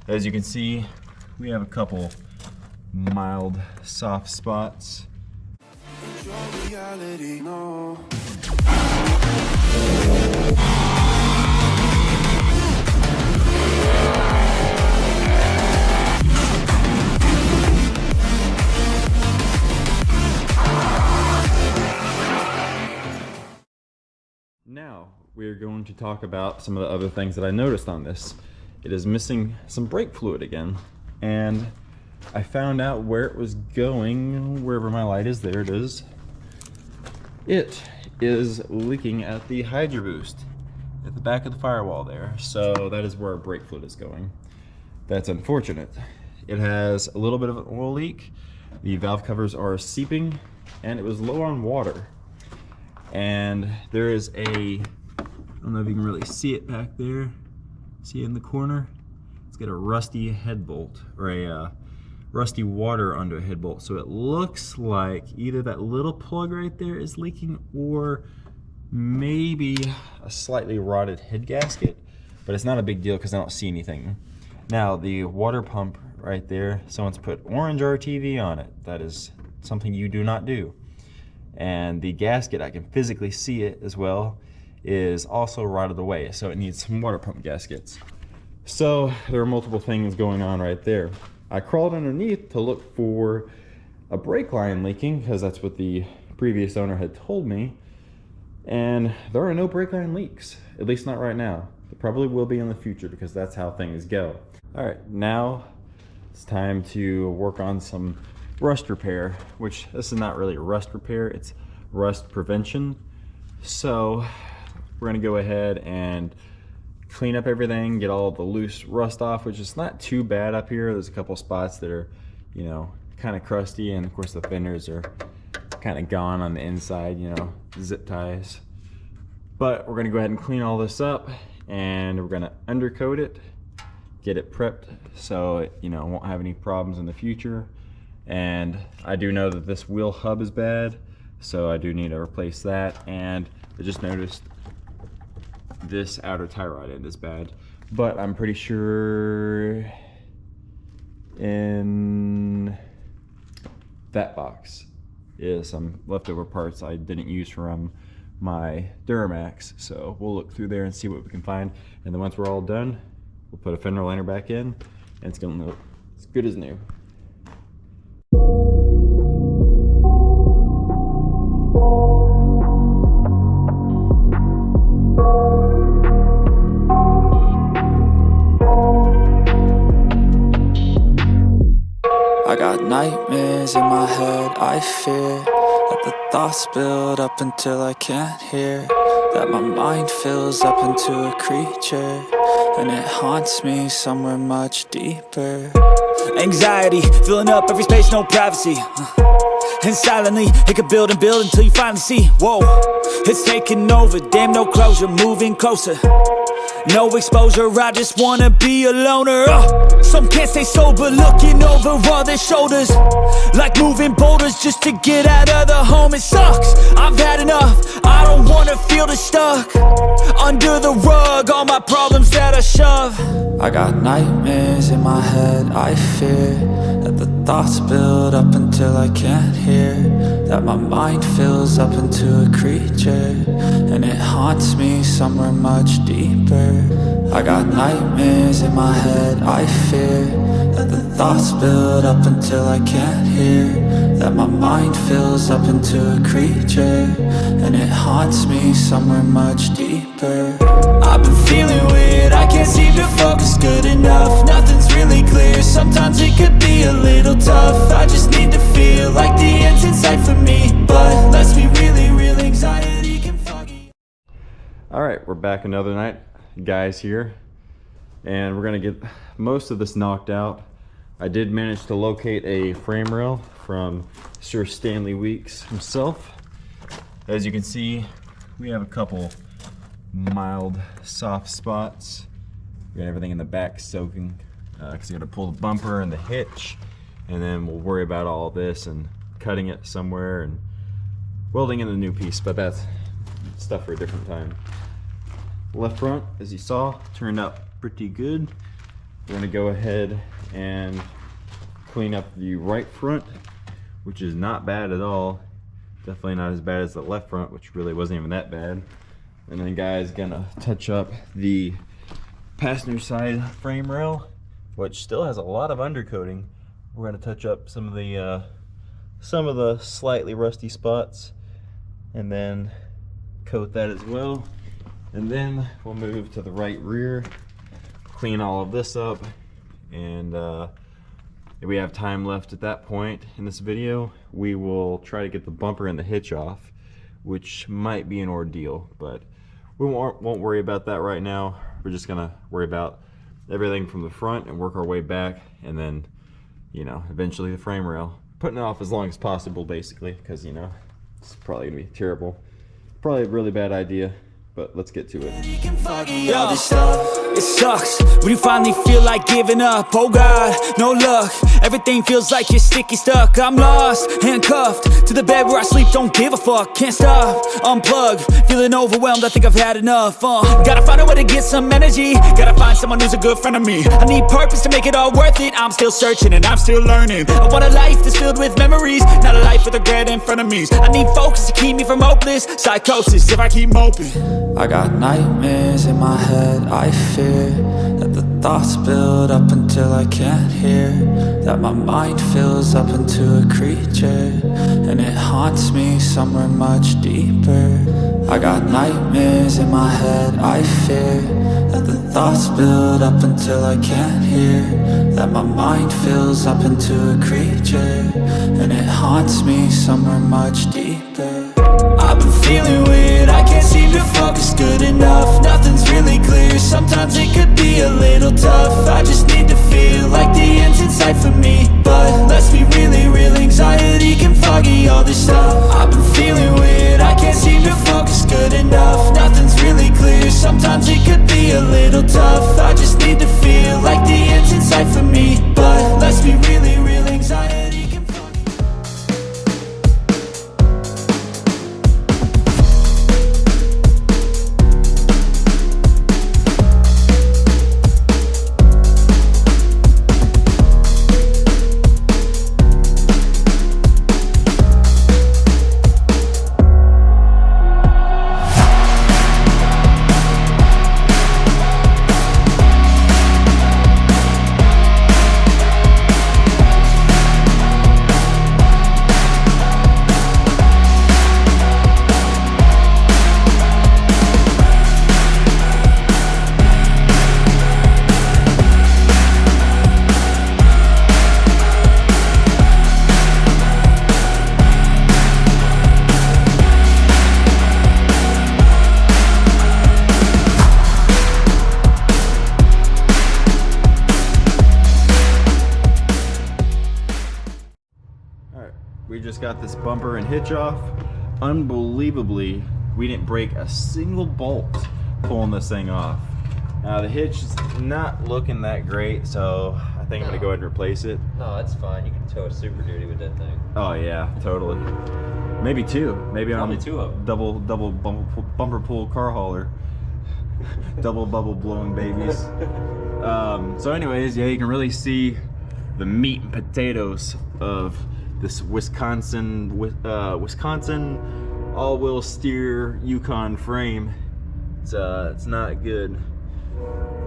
As you can see, we have a couple mild soft spots. Now we're going to talk about some of the other things that I noticed on this. It is missing some brake fluid again, and I found out where it was going. Wherever my light is, there it is. It is leaking at the Hydro Boost at the back of the firewall there. So that is where our brake fluid is going. That's unfortunate. It has a little bit of an oil leak. The valve covers are seeping, and it was low on water. And there is a, I don't know if you can really see it back there. See it in the corner? It's got a rusty head bolt, or a rusty water onto a head bolt. So it looks like either that little plug right there is leaking, or maybe a slightly rotted head gasket. But it's not a big deal because I don't see anything. Now the water pump right there, someone's put orange RTV on it. That is something you do not do. And the gasket, I can physically see it as well, is also rotted away, so it needs some water pump gaskets. So there are multiple things going on right there. I crawled underneath to look for a brake line leaking, because that's what the previous owner had told me, and there are no brake line leaks, at least not right now. There probably will be in the future, because that's how things go. All right, now it's time to work on some rust repair, which this is not really rust repair, it's rust prevention. So we're gonna go ahead and clean up everything, get all the loose rust off, which is not too bad up here. There's a couple spots that are, you know, kind of crusty, and of course the fenders are kind of gone on the inside, you know, zip ties. But we're gonna go ahead and clean all this up, and we're gonna undercoat it, get it prepped so it, you know, won't have any problems in the future. And I do know that this wheel hub is bad, so I do need to replace that. And I just noticed this outer tie rod end is bad, but I'm pretty sure in that box is some leftover parts I didn't use from my Duramax. So we'll look through there and see what we can find. And then once we're all done, we'll put a fender liner back in, and it's gonna look as good as new. I got nightmares in my head, I fear that the thoughts build up until I can't hear, that my mind fills up into a creature, and it haunts me somewhere much deeper. Anxiety, filling up every space, no privacy, and silently, it could build and build until you finally see, whoa, it's taking over, damn no closure, moving closer. No exposure, I just wanna be a loner. Some can't stay sober, looking over all their shoulders, like moving boulders just to get out of the home. It sucks, I've had enough, I don't wanna feel the stuck under the rug, all my problems that I shove. I got nightmares in my head, I fear that the thoughts build up until I can't hear, that my mind fills up into a creature, and it haunts me somewhere much deeper. I got nightmares in my head, I fear that the thoughts build up until I can't hear, that my mind fills up into a creature, and it haunts me somewhere much deeper. I've been feeling weird, I can't seem to focus good enough, nothing's really clear, sometimes it could be a little tough. I just need to feel like the end's in sight for me, but let's be really real, anxiety can foggy. Alright, we're back another night, guys here, and we're gonna get most of this knocked out. I did manage to locate a frame rail from Sir Stanley Weeks himself. As you can see, we have a couple mild soft spots. We got everything in the back soaking because you got to pull the bumper and the hitch, and then we'll worry about all this and cutting it somewhere and welding in the new piece, but that's stuff for a different time. Left front, as you saw, turned out pretty good. we're gonna go ahead and clean up the right front, which is not bad at all. Definitely not as bad as the left front, which really wasn't even that bad. And then guys, gonna touch up the passenger side frame rail, which still has a lot of undercoating. We're gonna touch up some of the slightly rusty spots, and then coat that as well. And then we'll move to the right rear, clean all of this up, and if we have time left at that point in this video, we will try to get the bumper and the hitch off, which might be an ordeal, but we won't worry about that right now. We're just gonna worry about everything from the front and work our way back, and then, you know, eventually the frame rail. Putting it off as long as possible, basically, because, you know, it's probably gonna be terrible. Probably a really bad idea, but let's get to it. Yo, it sucks when you finally feel like giving up. Oh God, no luck. Everything feels like you're sticky stuck. I'm lost, handcuffed to the bed where I sleep. Don't give a fuck, can't stop. Unplug, feeling overwhelmed. I think I've had enough. Gotta find a way to get some energy. Gotta find someone who's a good friend of me. I need purpose to make it all worth it. I'm still searching and I'm still learning. I want a life that's filled with memories, not a life with regret and frenemies. I need focus to keep me from hopeless psychosis if I keep moping. I got nightmares in my head. I fear that the thoughts build up until I can't hear, that my mind fills up into a creature, and it haunts me somewhere much deeper. I got nightmares in my head. I fear that the thoughts build up until I can't hear, that my mind fills up into a creature, and it haunts me somewhere much deeper. I've been feeling weird, I can't seem to focus good enough. Nothing's really clear, sometimes it could be a little tough. I just need to feel like the end's in sight for me, but let's be really real, anxiety can foggy all this stuff. I've been feeling weird, I can't seem to focus good enough. Nothing's really clear, sometimes it could be a little tough. I just need to feel like the end's in sight for me, but let's be really real, anxiety can foggy. We just got this bumper and hitch off. Unbelievably, we didn't break a single bolt pulling this thing off. Now the hitch is not looking that great, so I think I'm gonna go ahead and replace it. No, that's fine. You can tow a Super Duty with that thing. Oh yeah, totally. Maybe two. Maybe Probably on two of them. double bumper pull car hauler. Double bubble blowing babies. So anyways, yeah, you can really see the meat and potatoes of this Wisconsin all-wheel steer Yukon frame. It's not good.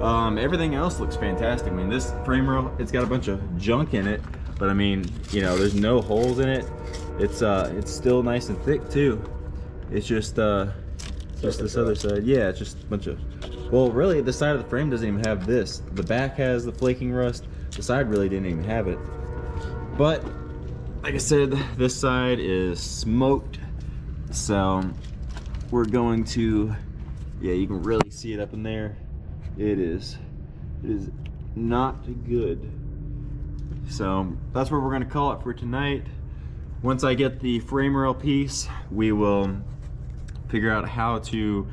Everything else looks fantastic. I mean, this frame rail, it's got a bunch of junk in it, but I mean, you know, there's no holes in it. It's still nice and thick too. It's just this other side. Yeah, it's just a bunch of, well, really the side of the frame doesn't even have this. The back has the flaking rust. The side really didn't even have it. But like I said, this side is smoked. So we're going to, yeah, you can really see it up in there. It is not good. So that's where we're gonna call it for tonight. Once I get the frame rail piece, we will figure out how to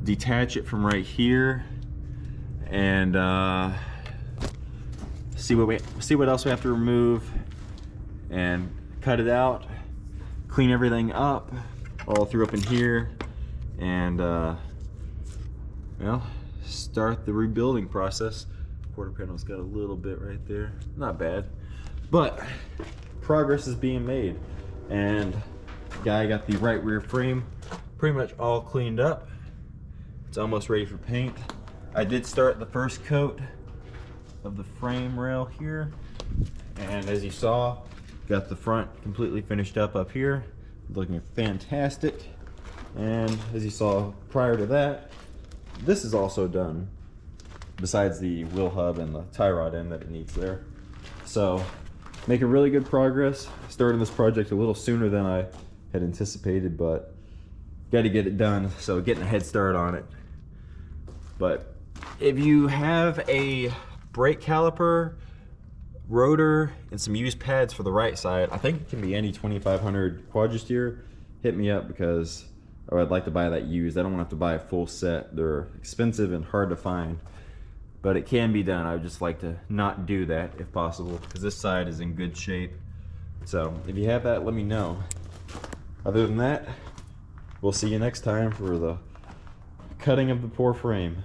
detach it from right here and see what else we have to remove and cut it out, clean everything up all through up in here, and well, start the rebuilding process. quarter panel's got a little bit right there. Not bad. But progress is being made. And guy got the right rear frame pretty much all cleaned up. It's almost ready for paint. I did start the first coat of the frame rail here. And as you saw, got the front completely finished up here. Looking fantastic. And as you saw prior to that, this is also done. Besides the wheel hub and the tie rod end that it needs there. So, making really good progress. Starting this project a little sooner than I had anticipated, but got to get it done. So getting a head start on it. But if you have a brake caliper, rotor, and some used pads for the right side, I think it can be any 2500 Quadrasteer. Hit me up because I'd like to buy that used. I don't want to have to buy a full set. They're expensive and hard to find. But it can be done. I would just like to not do that if possible, because this side is in good shape. So if you have that, let me know. Other than that, we'll see you next time for the cutting of the poor frame.